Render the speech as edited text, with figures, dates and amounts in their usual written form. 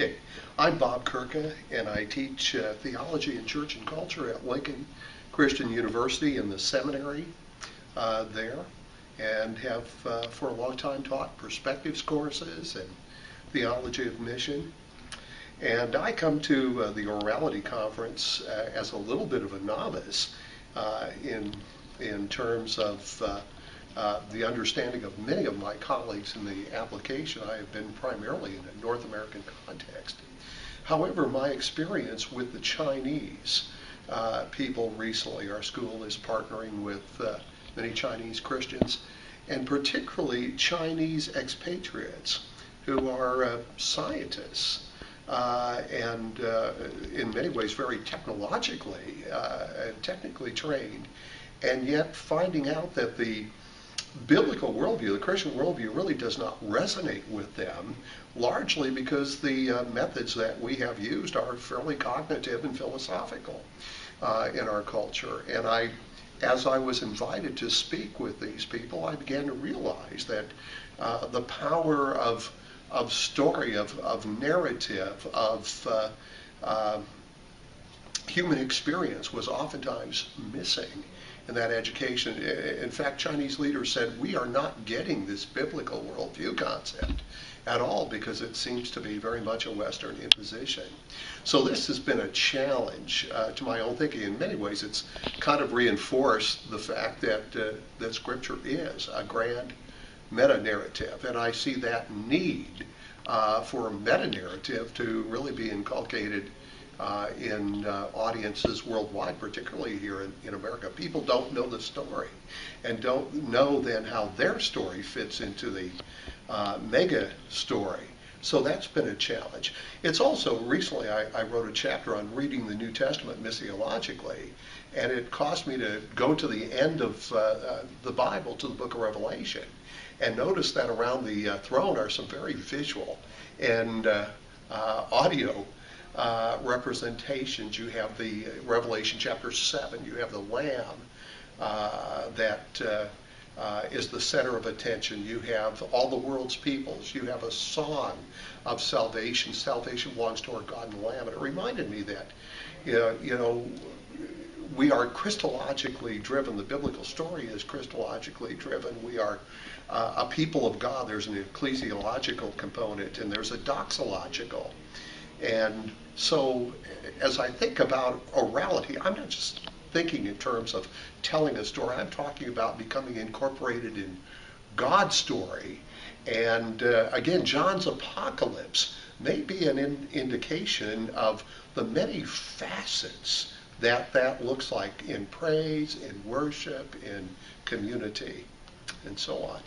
Okay, I'm Bob Kurka, and I teach theology and church and culture at Lincoln Christian University in the seminary there, and have for a long time taught perspectives courses and theology of mission. And I come to the Orality Conference as a little bit of a novice in terms of the understanding of many of my colleagues in the application. I have been primarily in a North American context. However, my experience with the Chinese people recently, our school is partnering with many Chinese Christians, and particularly Chinese expatriates who are scientists and in many ways very technologically and technically trained, and yet finding out that the biblical worldview, the Christian worldview, really does not resonate with them, largely because the methods that we have used are fairly cognitive and philosophical in our culture. And as I was invited to speak with these people, I began to realize that the power of story, of narrative, of human experience was oftentimes missing in that education. In fact, Chinese leaders said, we are not getting this biblical worldview concept at all because it seems to be very much a Western imposition. So this has been a challenge to my own thinking. In many ways, it's kind of reinforced the fact that Scripture is a grand meta-narrative, and I see that need for a meta-narrative to really be inculcated in audiences worldwide, particularly here in America. People don't know the story and don't know then how their story fits into the mega story. So that's been a challenge. It's also, recently I wrote a chapter on reading the New Testament missiologically, and it caused me to go to the end of the Bible, to the book of Revelation, and notice that around the throne are some very visual and audio representations. You have the Revelation chapter 7, you have the Lamb that is the center of attention. You have all the world's peoples. You have a song of salvation. Salvation belongs to our God and the Lamb. And it reminded me that, we are Christologically driven. The biblical story is Christologically driven. We are a people of God. There's an ecclesiological component, and there's a doxological. And so as I think about orality, I'm not just thinking in terms of telling a story. I'm talking about becoming incorporated in God's story. And again, John's apocalypse may be an indication of the many facets that looks like in praise, in worship, in community, and so on.